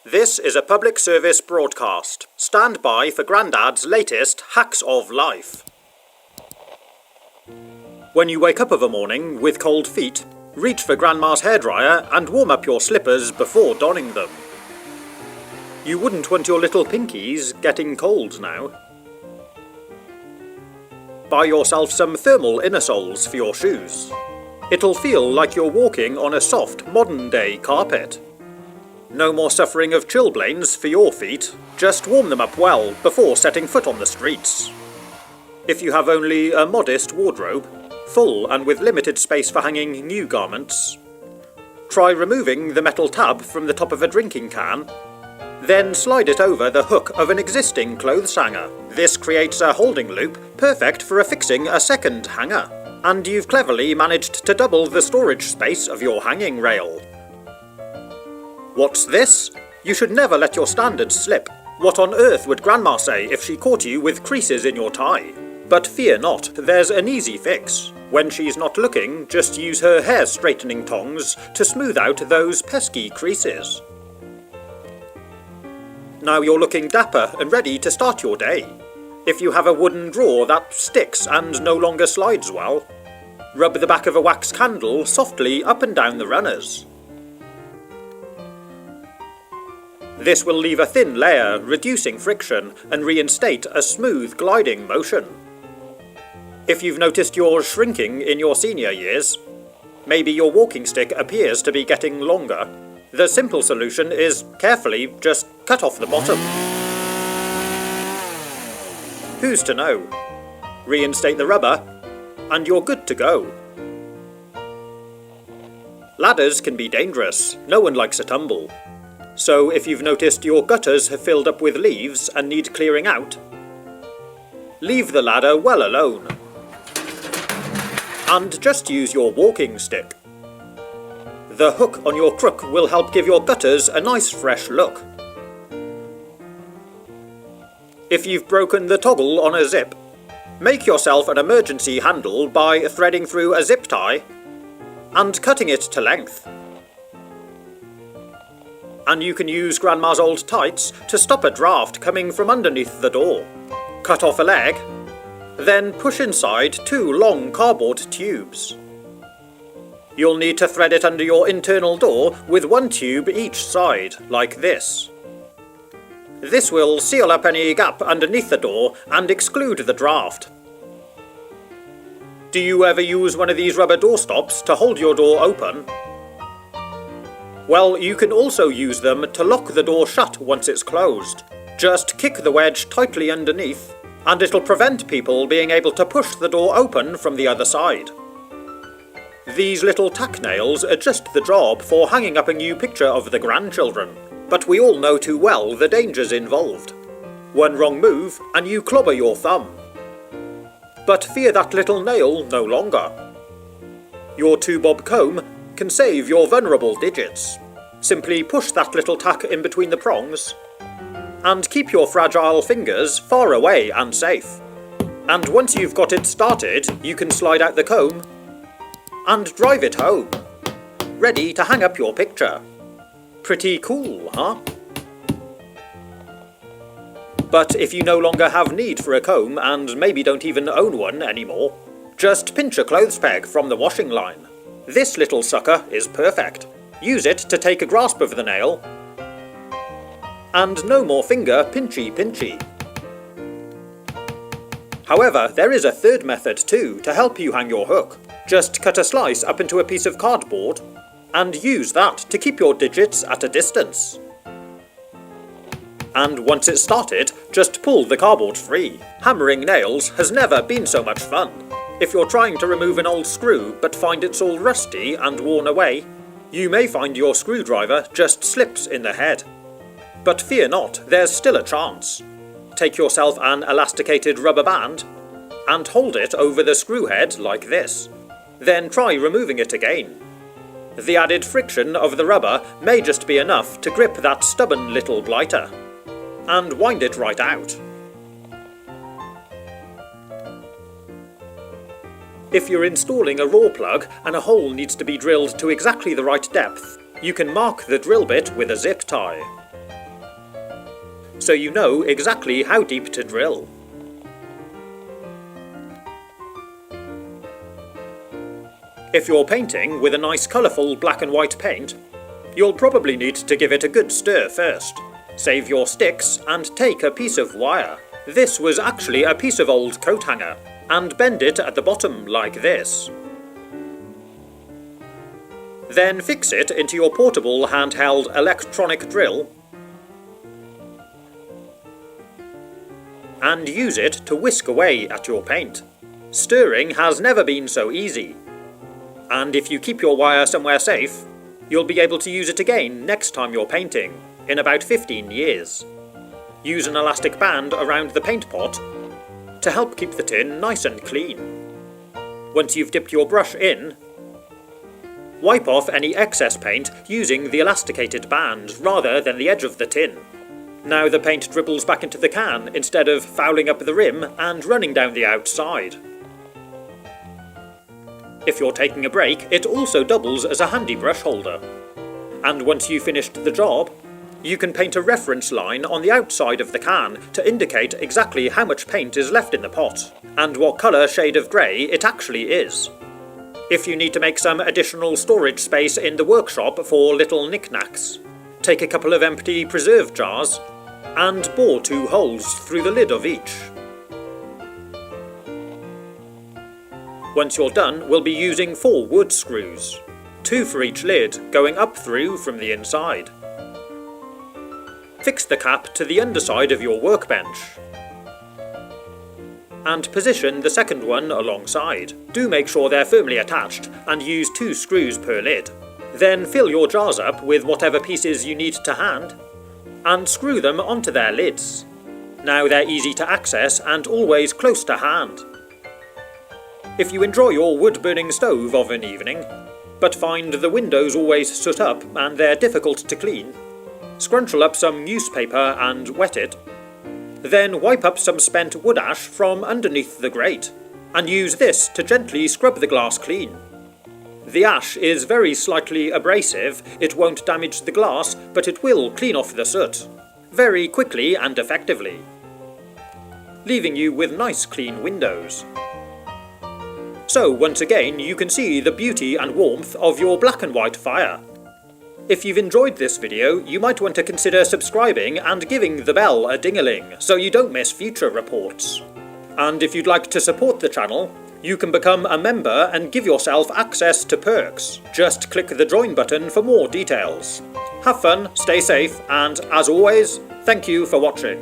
This is a public service broadcast. Stand by for Grandad's latest hacks of life. When you wake up of a morning with cold feet, reach for Grandma's hairdryer and warm up your slippers before donning them. You wouldn't want your little pinkies getting cold now. Buy yourself some thermal inner soles for your shoes. It'll feel like you're walking on a soft, modern-day carpet. No more suffering of chilblains for your feet. Just warm them up well before setting foot on the streets. If you have only a modest wardrobe, full and with limited space for hanging new garments, try removing the metal tab from the top of a drinking can, then slide it over the hook of an existing clothes hanger. This creates a holding loop perfect for affixing a second hanger, and you've cleverly managed to double the storage space of your hanging rail. What's this? You should never let your standards slip. What on earth would Grandma say if she caught you with creases in your tie? But fear not, there's an easy fix. When she's not looking, just use her hair straightening tongs to smooth out those pesky creases. Now you're looking dapper and ready to start your day. If you have a wooden drawer that sticks and no longer slides well, rub the back of a wax candle softly up and down the runners. This will leave a thin layer, reducing friction, and reinstate a smooth gliding motion. If you've noticed you're shrinking in your senior years, maybe your walking stick appears to be getting longer, the simple solution is carefully just cut off the bottom. Who's to know? Reinstate the rubber, and you're good to go. Ladders can be dangerous. No one likes a tumble. So if you've noticed your gutters have filled up with leaves and need clearing out, leave the ladder well alone. And just use your walking stick. The hook on your crook will help give your gutters a nice fresh look. If you've broken the toggle on a zip, make yourself an emergency handle by threading through a zip tie and cutting it to length. And you can use Grandma's old tights to stop a draft coming from underneath the door. Cut off a leg, then push inside 2 long cardboard tubes. You'll need to thread it under your internal door with 1 tube each side, like this. This will seal up any gap underneath the door and exclude the draft. Do you ever use one of these rubber door stops to hold your door open? Well, you can also use them to lock the door shut once it's closed. Just kick the wedge tightly underneath, and it'll prevent people being able to push the door open from the other side. These little tack nails are just the job for hanging up a new picture of the grandchildren, but we all know too well the dangers involved. One wrong move and you clobber your thumb. But fear that little nail no longer. Your 2-bob comb can save your vulnerable digits. Simply push that little tack in between the prongs and keep your fragile fingers far away and safe. And once you've got it started, you can slide out the comb and drive it home, ready to hang up your picture. Pretty cool, huh? But if you no longer have need for a comb and maybe don't even own one anymore, just pinch a clothes peg from the washing line. This little sucker is perfect. Use it to take a grasp of the nail, and no more finger pinchy. However, there is a third method too to help you hang your hook. Just cut a slice up into a piece of cardboard and use that to keep your digits at a distance. And once it's started, just pull the cardboard free. Hammering nails has never been so much fun. If you're trying to remove an old screw but find it's all rusty and worn away, you may find your screwdriver just slips in the head. But fear not, there's still a chance. Take yourself an elasticated rubber band and hold it over the screw head like this. Then try removing it again. The added friction of the rubber may just be enough to grip that stubborn little blighter. And wind it right out. If you're installing a raw plug and a hole needs to be drilled to exactly the right depth, you can mark the drill bit with a zip tie. so you know exactly how deep to drill. If you're painting with a nice colourful black and white paint, you'll probably need to give it a good stir first. Save your sticks and take a piece of wire. This was actually a piece of old coat hanger, and bend it at the bottom like this. Then fix it into your portable handheld electronic drill and use it to whisk away at your paint. Stirring has never been so easy, and if you keep your wire somewhere safe, you'll be able to use it again next time you're painting, in about 15 years. Use an elastic band around the paint pot to help keep the tin nice and clean. Once you've dipped your brush in, wipe off any excess paint using the elasticated band rather than the edge of the tin. Now the paint dribbles back into the can instead of fouling up the rim and running down the outside. If you're taking a break, it also doubles as a handy brush holder. And once you've finished the job, you can paint a reference line on the outside of the can to indicate exactly how much paint is left in the pot, and what colour shade of grey it actually is. If you need to make some additional storage space in the workshop for little knickknacks, take a couple of empty preserve jars and bore 2 holes through the lid of each. Once you're done, we'll be using 4 wood screws, 2 for each lid, going up through from the inside. Fix the cap to the underside of your workbench and position the second one alongside. Do make sure they're firmly attached and use 2 screws per lid. Then fill your jars up with whatever pieces you need to hand and screw them onto their lids. Now they're easy to access and always close to hand. If you enjoy your wood-burning stove of an evening, but find the windows always soot up and they're difficult to clean, scrunchel up some newspaper and wet it. Then wipe up some spent wood ash from underneath the grate, and use this to gently scrub the glass clean. The ash is very slightly abrasive, it won't damage the glass, but it will clean off the soot, very quickly and effectively, leaving you with nice clean windows. So once again you can see the beauty and warmth of your black and white fire. If you've enjoyed this video, you might want to consider subscribing and giving the bell a ding-a-ling so you don't miss future reports. And if you'd like to support the channel, you can become a member and give yourself access to perks. Just click the join button for more details. Have fun, stay safe, and as always, thank you for watching.